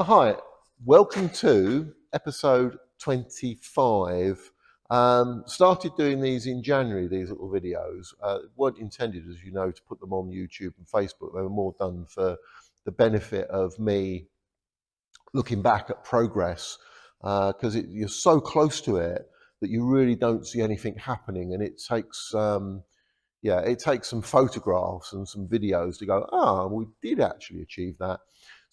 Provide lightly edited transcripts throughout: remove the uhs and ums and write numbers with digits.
Oh, hi. Welcome to episode 25. Started doing these in January, these little videos. Weren't intended, as you know, to put them on YouTube and Facebook. They were more done for the benefit of me looking back at progress, because you're so close to it that you really don't see anything happening, and it takes it takes some photographs and some videos to go, we did actually achieve that.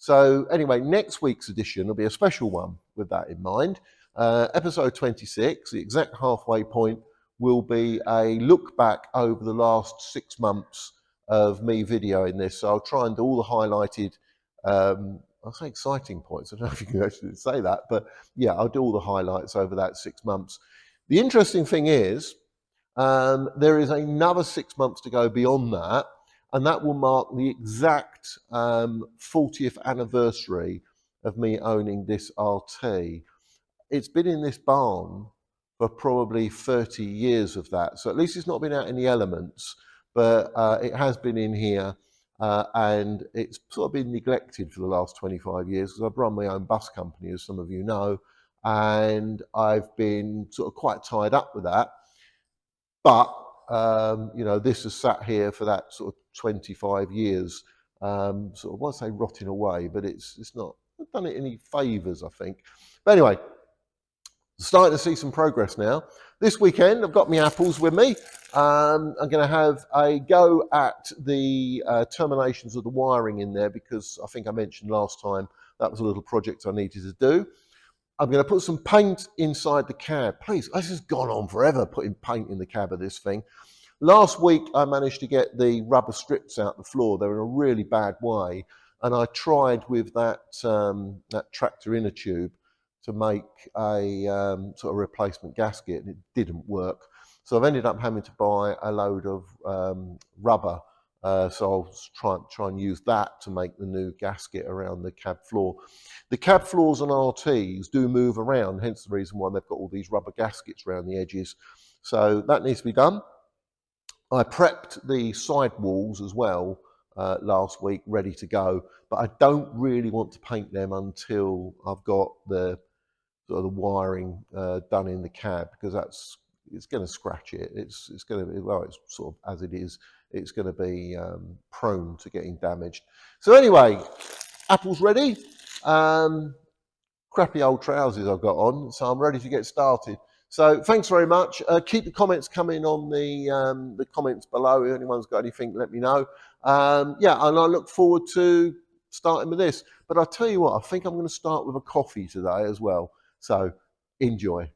So anyway, next week's edition will be a special one with that in mind. Episode 26, the exact halfway point, will be a look back over the last 6 months of me videoing this. So I'll try and do all the highlighted, I'll say exciting points. I don't know if you can actually say that, but yeah, I'll do all the highlights over that 6 months. The interesting thing is, there is another 6 months to go beyond that, and that will mark the exact 40th anniversary of me owning this RT. It's been in this barn for probably 30 years of that, so at least it's not been out in the elements, but it has been in here, and it's sort of been neglected for the last 25 years because I've run my own bus company, as some of you know, and I've been sort of quite tied up with that. But this has sat here for that sort of 25 years, sort of, I won't say rotting away, but it's not done it any favours, I think. But anyway, starting to see some progress now. This weekend, I've got my apples with me. I'm going to have a go at the terminations of the wiring in there, because I think I mentioned last time that was a little project I needed to do. I'm going to put some paint inside the cab. Please, this has gone on forever, putting paint in the cab of this thing. Last week, I managed to get the rubber strips out the floor. They're in a really bad way. And I tried with that tractor inner tube to make a sort of replacement gasket, and it didn't work. So I've ended up having to buy a load of rubber. So I'll try and use that to make the new gasket around the cab floor. The cab floors on RTs do move around, hence the reason why they've got all these rubber gaskets around the edges. So that needs to be done. I prepped the side walls as well last week, ready to go, but I don't really want to paint them until I've got the sort of the wiring done in the cab, because it's going to scratch it. It's going to be, well, it's sort of as it is. It's going to be prone to getting damaged. So anyway, apples ready. Crappy old trousers I've got on, so I'm ready to get started. So thanks very much. Keep the comments coming on the comments below. If anyone's got anything, let me know. And I look forward to starting with this. But I'll tell you what, I think I'm going to start with a coffee today as well. So enjoy.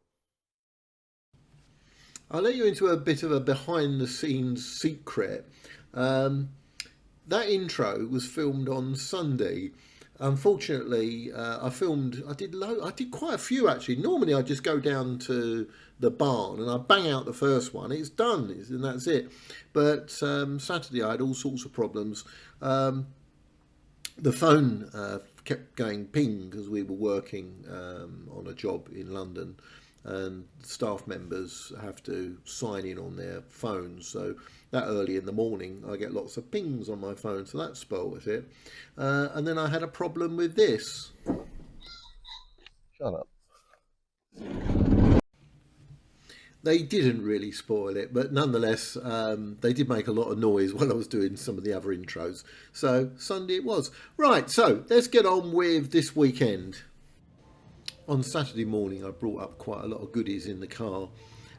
I'll let you into a bit of a behind-the-scenes secret. That intro was filmed on Sunday. Unfortunately, I did quite a few actually. Normally I just go down to the barn and I bang out the first one. It's done, and that's it. But Saturday I had all sorts of problems. The phone kept going ping because we were working on a job in London, and staff members have to sign in on their phones. So that early in the morning, I get lots of pings on my phone, so that spoiled it. And then I had a problem with this. Shut up. They didn't really spoil it, but nonetheless, they did make a lot of noise while I was doing some of the other intros. So Sunday it was. Right, so let's get on with this weekend. On Saturday morning, I brought up quite a lot of goodies in the car.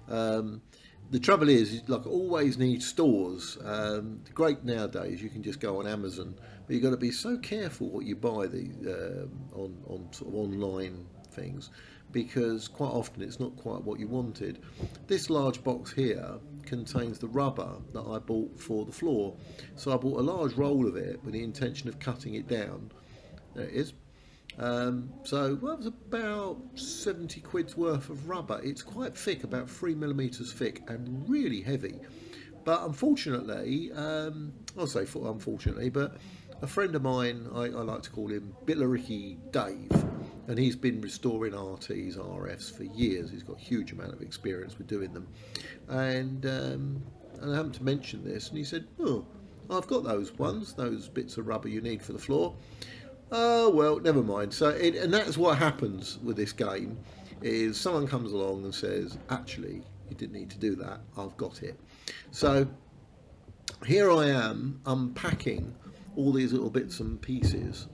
The trouble is, like always need stores. Great nowadays, you can just go on Amazon, but you've got to be so careful what you buy on sort of online things, because quite often it's not quite what you wanted. This large box here contains the rubber that I bought for the floor, so I bought a large roll of it with the intention of cutting it down. There it is. So that was about 70 quid's worth of rubber. It's quite thick, about 3mm thick, and really heavy. But unfortunately, I'll say unfortunately, but a friend of mine, I like to call him Billericay Dave, and he's been restoring RTs, RFs for years. He's got a huge amount of experience with doing them. And I happened to mention this, and he said, "Oh, I've got those bits of rubber you need for the floor." Oh well, never mind. So, and that's what happens with this game: is someone comes along and says, "Actually, you didn't need to do that. I've got it." So here I am unpacking all these little bits and pieces.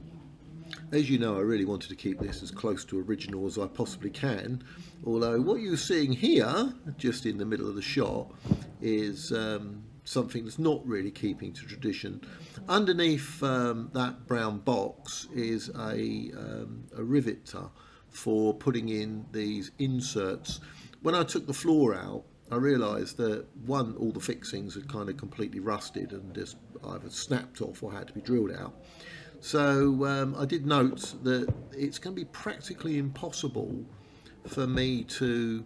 As you know, I really wanted to keep this as close to original as I possibly can. Although what you're seeing here, just in the middle of the shot, is something that's not really keeping to tradition. Underneath that brown box is a riveter for putting in these inserts. When I took the floor out, I realised that one, all the fixings had kind of completely rusted and just either snapped off or had to be drilled out. So I did note that it's going to be practically impossible for me to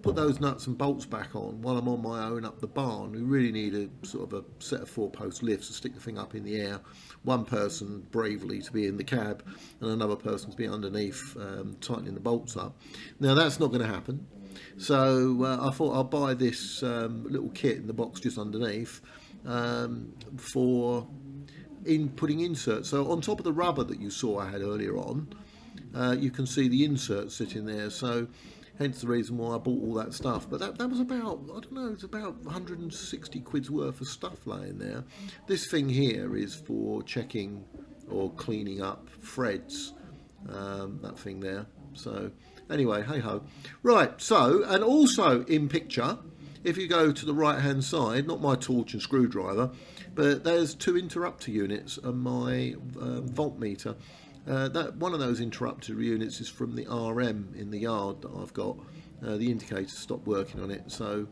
put those nuts and bolts back on while I'm on my own up the barn. We really need a sort of a set of 4-post lifts to stick the thing up in the air. One person bravely to be in the cab and another person to be underneath tightening the bolts up. Now that's not going to happen. So I thought I'll buy this little kit in the box just underneath for putting inserts. So on top of the rubber that you saw I had earlier on, you can see the inserts sitting there. So hence the reason why I bought all that stuff. But that was about, I don't know, it's about 160 quid's worth of stuff laying there. This thing here is for checking or cleaning up threads, that thing there. So anyway, hey ho. Right, so, and also in picture, if you go to the right hand side, not my torch and screwdriver, but there's 2 interrupter units on my voltmeter. That one of those interrupter units is from the RM in the yard that I've got. The indicator stopped working on it, so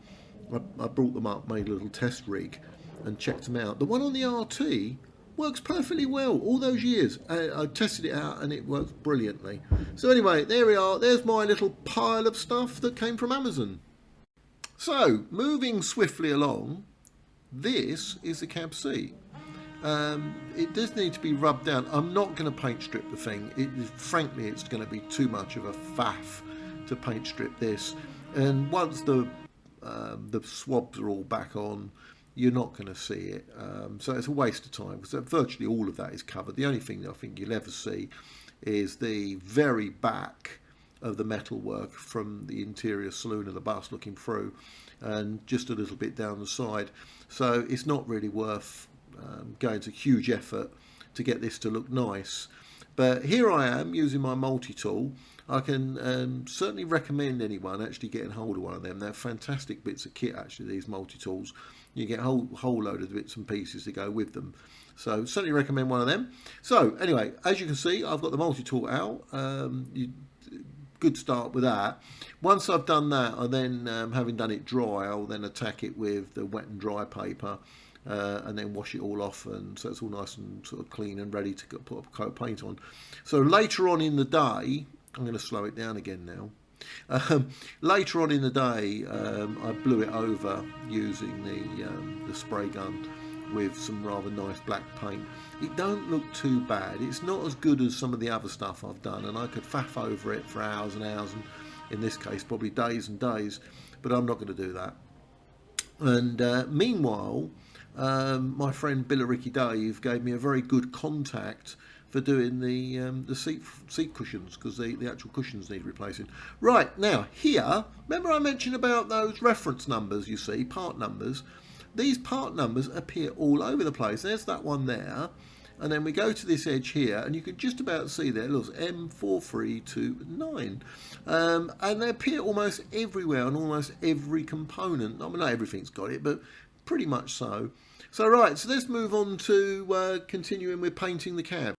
I brought them up, made a little test rig and checked them out. The one on the RT works perfectly well all those years. I tested it out and it works brilliantly. So anyway, there we are. There's my little pile of stuff that came from Amazon. So moving swiftly along, this is the cab seat. It does need to be rubbed down. I'm not going to paint strip the thing. Frankly, it's going to be too much of a faff to paint strip this. And once the swabs are all back on, you're not going to see it. So it's a waste of time because virtually all of that is covered. The only thing that I think you'll ever see is the very back of the metalwork from the interior saloon of the bus looking through, and just a little bit down the side. So it's not really worth going to huge effort to get this to look nice. But here I am using my multi-tool. I can certainly recommend anyone actually getting hold of one of them. They're fantastic bits of kit actually, these multi-tools. You get a whole load of bits and pieces to go with them. So certainly recommend one of them. So anyway, as you can see, I've got the multi-tool out. Good start with that. Once I've done that, I then, having done it dry, I'll then attack it with the wet and dry paper and then wash it all off, and so it's all nice and sort of clean and ready to put a coat of paint on. So later on in the day, I'm going to slow it down again now. Later on in the day, I blew it over using the spray gun with some rather nice black paint. It don't look too bad. It's not as good as some of the other stuff I've done, and I could faff over it for hours and hours, and in this case probably days and days, but I'm not going to do that. And meanwhile, my friend Billericay Dave gave me a very good contact for doing the seat cushions, because the actual cushions need replacing. Right, now here, remember I mentioned about those reference numbers, you see, part numbers. These part numbers appear all over the place. There's that one there, and then we go to this edge here, and you can just about see there, look, M4329, and they appear almost everywhere on almost every component. I mean, not everything's got it, but pretty much so. So right, so let's move on to continuing with painting the cab.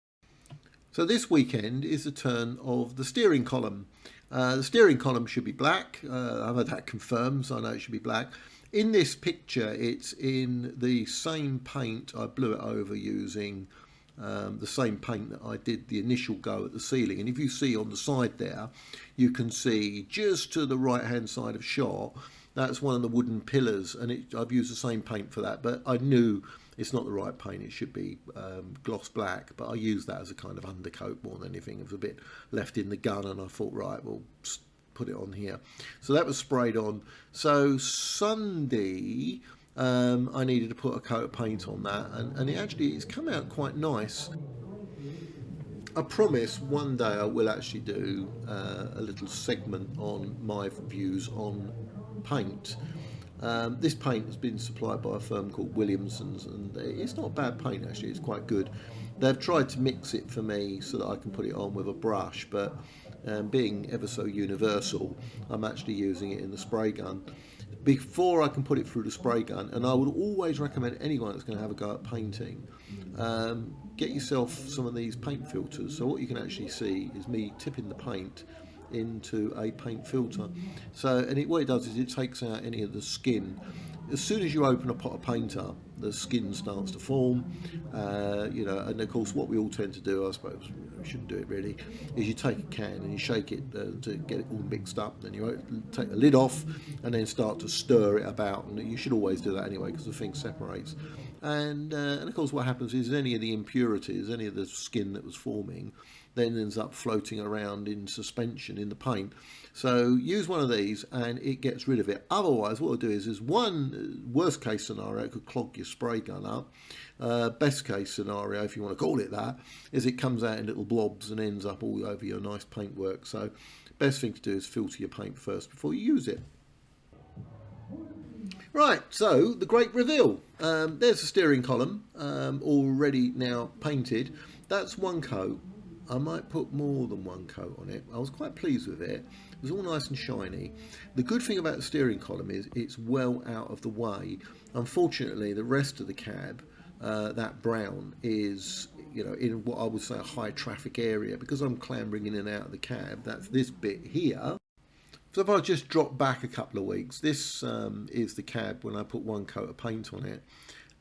So this weekend is the turn of the steering column. The steering column should be black. I've had that confirmed, so I know it should be black. In this picture, it's in the same paint. I blew it over using the same paint that I did the initial go at the ceiling. And if you see on the side there, you can see just to the right hand side of shot, that's one of the wooden pillars, and I've used the same paint for that, but I knew it's not the right paint. It should be gloss black, but I used that as a kind of undercoat more than anything. It was a bit left in the gun, and I thought, right, well, put it on here. So that was sprayed on. So Sunday, I needed to put a coat of paint on that, and it's come out quite nice. I promise one day I will actually do a little segment on my views on paint. This paint has been supplied by a firm called Williamson's, and it's not bad paint actually, it's quite good. They've tried to mix it for me so that I can put it on with a brush, but being ever so universal, I'm actually using it in the spray gun before I can put it through the spray gun. And I would always recommend anyone that's going to have a go at painting, get yourself some of these paint filters. So what you can actually see is me tipping the paint into a paint filter. So, and what it does is it takes out any of the skin. As soon as you open a pot of paint up, the skin starts to form, you know, and of course what we all tend to do, I suppose, we shouldn't do it really, is you take a can and you shake it to get it all mixed up, then you take the lid off and then start to stir it about, and you should always do that anyway because the thing separates. And of course what happens is any of the impurities, any of the skin that was forming, then ends up floating around in suspension in the paint. So use one of these and it gets rid of it. Otherwise what I'll do is one worst case scenario, it could clog your spray gun up. Best case scenario, if you want to call it that, is it comes out in little blobs and ends up all over your nice paintwork. So best thing to do is filter your paint first before you use it. Right, so the great reveal. There's the steering column, already now painted. That's one coat. I might put more than one coat on it. I was quite pleased with it. It was all nice and shiny. The good thing about the steering column is it's well out of the way. Unfortunately, the rest of the cab, that brown, is, you know, in what I would say a high traffic area. Because I'm clambering in and out of the cab, that's this bit here. So if I just drop back a couple of weeks, this is the cab when I put one coat of paint on it.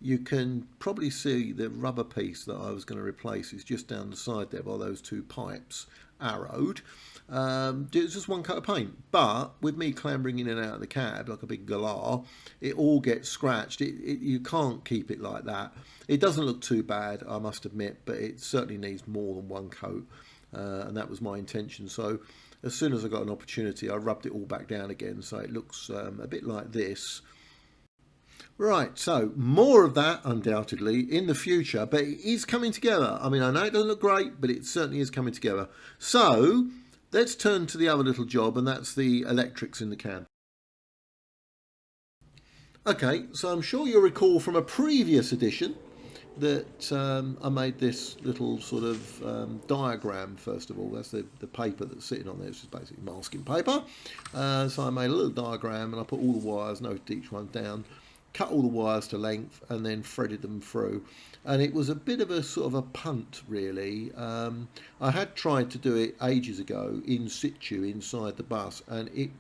You can probably see the rubber piece that I was going to replace is just down the side there by those two pipes arrowed. It's just one coat of paint, but with me clambering in and out of the cab like a big galah, it all gets scratched. You can't keep it like that. It doesn't look too bad, I must admit, but it certainly needs more than one coat, and that was my intention. So as soon as I got an opportunity, I rubbed it all back down again, so it looks a bit like this. Right, so more of that undoubtedly in the future, but it is coming together. I mean, I know it doesn't look great, but it certainly is coming together. So let's turn to the other little job, and that's the electrics in the cab. Okay, so I'm sure you'll recall from a previous edition that I made this little sort of diagram. First of all, that's the paper that's sitting on there, which is basically masking paper. So I made a little diagram and I put all the wires, noted each one down, cut all the wires to length and then threaded them through, and it was a bit of a sort of a punt really. I had tried to do it ages ago in situ inside the bus, and it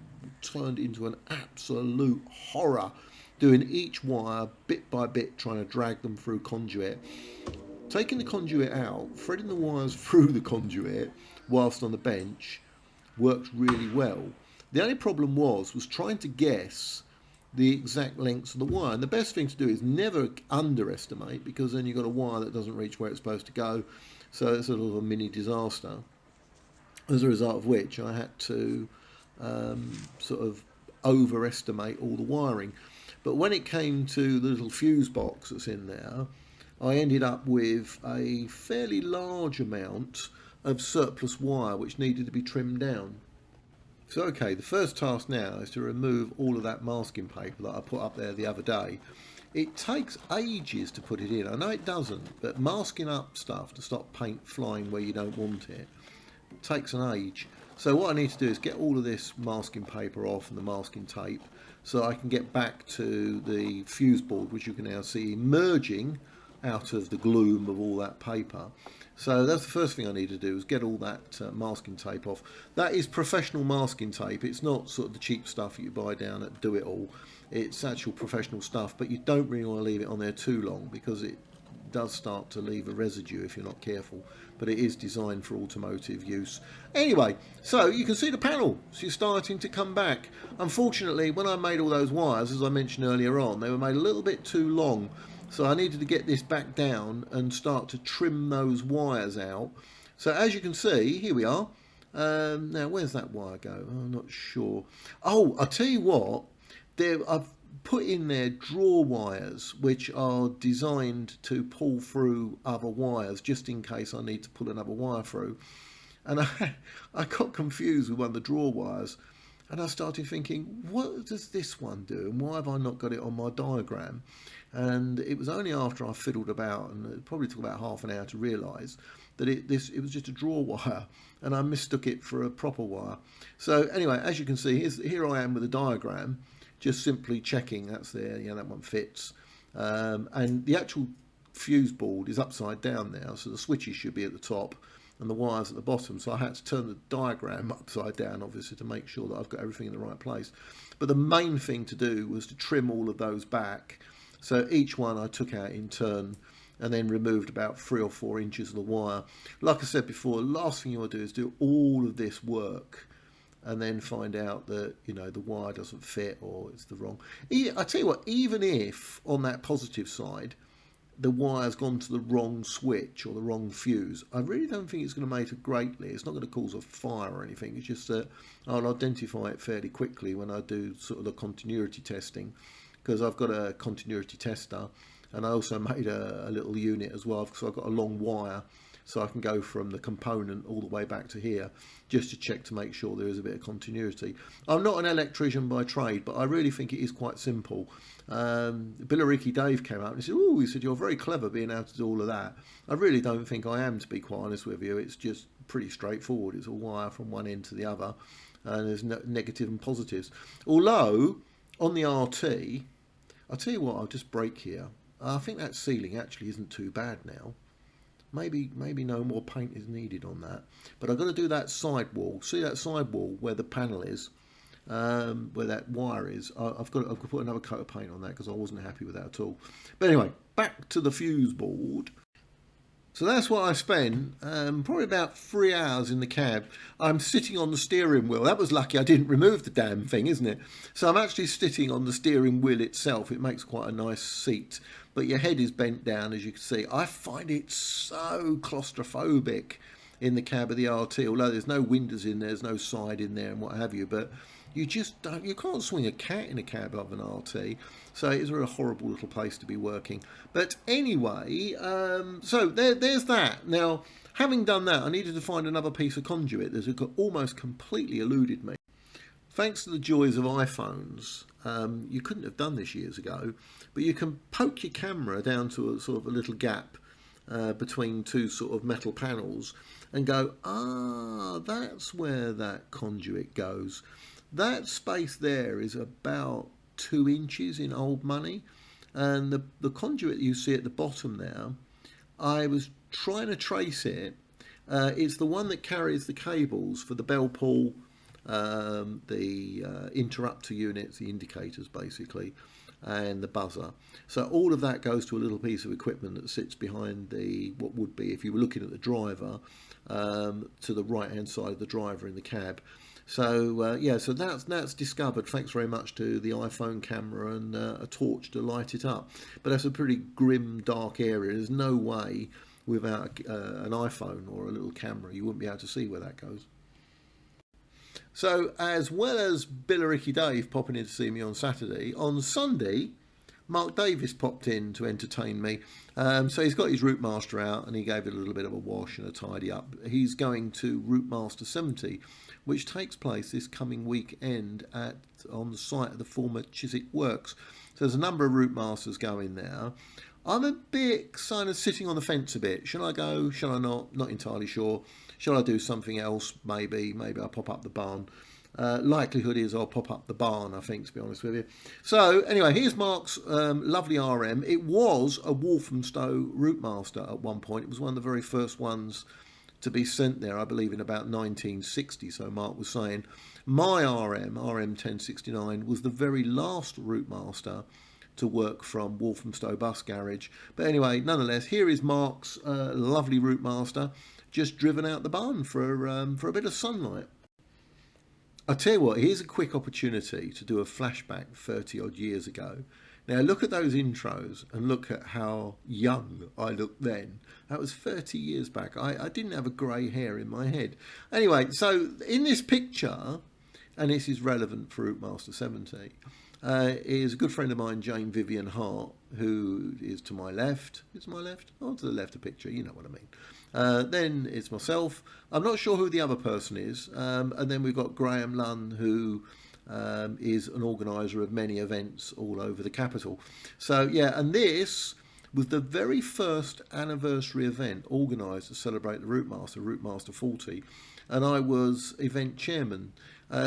turned into an absolute horror, doing each wire bit by bit, trying to drag them through conduit, taking the conduit out, threading the wires through the conduit whilst on the bench worked really well. The only problem was trying to guess the exact lengths of the wire, and the best thing to do is never underestimate, because then you've got a wire that doesn't reach where it's supposed to go, so it's sort of a mini disaster, as a result of which I had to sort of overestimate all the wiring. But when it came to the little fuse box that's in there, I ended up with a fairly large amount of surplus wire which needed to be trimmed down. So okay, the first task now is to remove all of that masking paper that I put up there the other day. It takes ages to put it in. I know it doesn't, but masking up stuff to stop paint flying where you don't want it takes an age. So what I need to do is get all of this masking paper off and the masking tape, so I can get back to the fuse board, which you can now see emerging out of the gloom of all that paper. So that's the first thing I need to do, is get all that masking tape off. That is professional masking tape. It's not sort of the cheap stuff that you buy down at Do It All. It's actual professional stuff, but you don't really want to leave it on there too long, because it does start to leave a residue if you're not careful. But it is designed for automotive use. Anyway, so you can see the panel. She's starting to come back. Unfortunately, when I made all those wires, as I mentioned earlier on, they were made a little bit too long. So I needed to get this back down and start to trim those wires out. So as you can see, here we are. Now, where's that wire go? I'm not sure. Oh, I'll tell you what. I've put in there draw wires which are designed to pull through other wires just in case I need to pull another wire through. And I got confused with one of the draw wires, and I started thinking, what does this one do, and why have I not got it on my diagram? And it was only after I fiddled about, and it probably took about half an hour to realise that it was just a draw wire, and I mistook it for a proper wire. So anyway, as you can see, here I am with a diagram, just simply checking that's there, that one fits. And the actual fuse board is upside down now, so the switches should be at the top and the wires at the bottom. So I had to turn the diagram upside down, obviously, to make sure that I've got everything in the right place. But the main thing to do was to trim all of those back. So each one I took out in turn and then removed about 3 or 4 inches of the wire. Like I said before, the last thing you want to do is do all of this work and then find out that the wire doesn't fit or it's the wrong. I tell you what, even if on that positive side the wire's gone to the wrong switch or the wrong fuse, I really don't think it's going to matter greatly. It's not going to cause a fire or anything. It's just that I'll identify it fairly quickly when I do sort of the continuity testing, because I've got a continuity tester, and I also made a little unit as well, because I've got a long wire, so I can go from the component all the way back to here just to check to make sure there is a bit of continuity. I'm not an electrician by trade, but I really think it is quite simple. Billericay Dave came out and he said, "Oh, he said, you're very clever being able to do all of that." I really don't think I am, to be quite honest with you. It's just pretty straightforward. It's a wire from one end to the other, and there's negative and positives. Although on the RT, I'll tell you what, I'll just break here. I think that ceiling actually isn't too bad now. Maybe no more paint is needed on that. But I've got to do that side wall. See that side wall where the panel is, where that wire is. I've got to put another coat of paint on that because I wasn't happy with that at all. But anyway, back to the fuse board. So that's what I spent, probably about 3 hours in the cab. I'm sitting on the steering wheel. That was lucky I didn't remove the damn thing, isn't it? So I'm actually sitting on the steering wheel itself. It makes quite a nice seat, but your head is bent down, as you can see. I find it so claustrophobic in the cab of the RT, although there's no windows in there, there's no side in there and what have you, but you just don't, you can't swing a cat in a cab of an RT. So it's a horrible little place to be working. But anyway, so there's that. Now, having done that, I needed to find another piece of conduit that almost completely eluded me. Thanks to the joys of iPhones, you couldn't have done this years ago, but you can poke your camera down to a sort of a little gap between two sort of metal panels and go, that's where that conduit goes. That space there is about 2 inches in old money, and the conduit you see at the bottom there, I was trying to trace it. It's the one that carries the cables for the bell pull, the interrupter units, the indicators basically, and the buzzer. So all of that goes to a little piece of equipment that sits behind what would be, if you were looking at the driver, to the right hand side of the driver in the cab. So so that's discovered thanks very much to the iPhone camera and a torch to light it up. But that's a pretty grim, dark area. There's no way without an iPhone or a little camera you wouldn't be able to see where that goes. So as well as Billericay Dave popping in to see me on Saturday, on Sunday Mark Davis popped in to entertain me. So he's got his Routemaster out and he gave it a little bit of a wash and a tidy up. He's going to Routemaster 70, which takes place this coming weekend on the site of the former Chiswick Works. So there's a number of Routmasters going there. I'm a bit kind of sitting on the fence a bit. Shall I go? Shall I not? Not entirely sure. Shall I do something else? Maybe I'll pop up the barn. Likelihood is I'll pop up the barn, I think, to be honest with you. So anyway, here's Mark's lovely RM. It was a Walthamstow Routemaster at one point. It was one of the very first ones to be sent there, I believe, in about 1960. So Mark was saying my RM 1069, was the very last Routemaster to work from Walthamstow Bus Garage. But anyway, nonetheless, here is Mark's lovely Routemaster, just driven out the barn for a bit of sunlight. I'll tell you what, here's a quick opportunity to do a flashback 30 odd years ago. Now look at those intros and look at how young I looked then. That was 30 years back. I didn't have a grey hair in my head. Anyway, so in this picture, and this is relevant for Routemaster 70, is a good friend of mine, Jane Vivian Hart, who is to my left. Is my left? Oh, to the left of the picture, you know what I mean. Then it's myself. I'm not sure who the other person is. And then we've got Graham Lunn, who is an organiser of many events all over the capital. So, yeah, and this was the very first anniversary event organised to celebrate the Routemaster 40, and I was event chairman.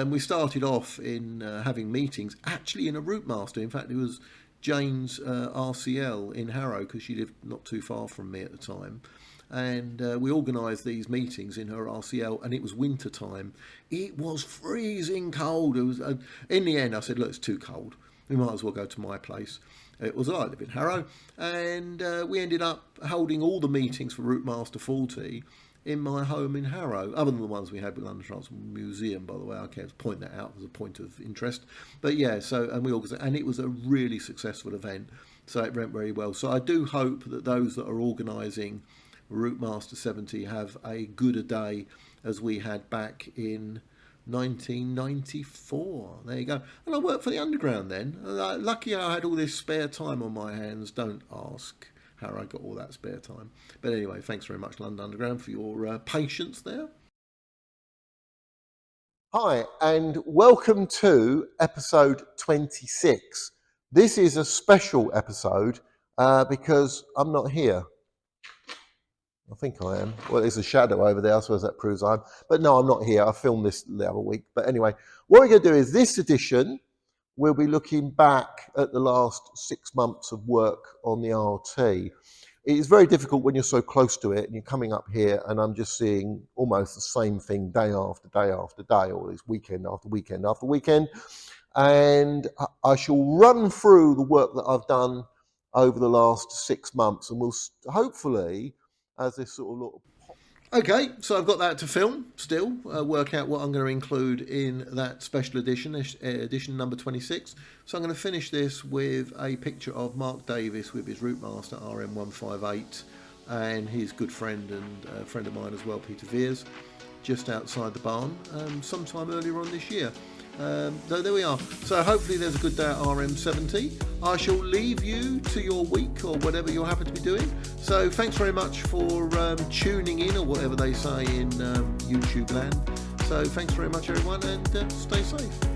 We started off in having meetings actually in a Routemaster. In fact, it was Jane's RCL in Harrow, because she lived not too far from me at the time. And we organised these meetings in her RCL, and it was winter time. It was freezing cold. It was in the end I said, look, it's too cold, we might as well go to my place. It was I live in Harrow, and we ended up holding all the meetings for Routemaster 40 in my home in Harrow, other than the ones we had with London Transport Museum, by the way. I can't point that out as a point of interest. But yeah, so, and we organised, and it was a really successful event, so it went very well. So I do hope that those that are organising Routemaster 70 have a good a day as we had back in 1994. There you go. And I worked for the Underground then. Lucky I had all this spare time on my hands. Don't ask how I got all that spare time. But anyway, thanks very much, London Underground, for your patience there. Hi, and welcome to episode 26. This is a special episode because I'm not here. I think I am. Well, there's a shadow over there. I suppose that proves I am. But no, I'm not here. I filmed this the other week. But anyway, what we're going to do is this edition, we'll be looking back at the last 6 months of work on the RT. It's very difficult when you're so close to it and you're coming up here and I'm just seeing almost the same thing day after day after day, or it's weekend after weekend after weekend. And I shall run through the work that I've done over the last 6 months, and we'll hopefully, as this sort of little... Okay, so I've got that to film still, work out what I'm going to include in that special edition, edition number 26. So I'm going to finish this with a picture of Mark Davis with his Routemaster RM158 and his good friend and a friend of mine as well, Peter Veers, just outside the barn sometime earlier on this year. So there we are. So hopefully there's a good day at RM70. I shall leave you to your week or whatever you'll happen to be doing. So thanks very much for tuning in, or whatever they say in YouTube land. So thanks very much, everyone, and stay safe.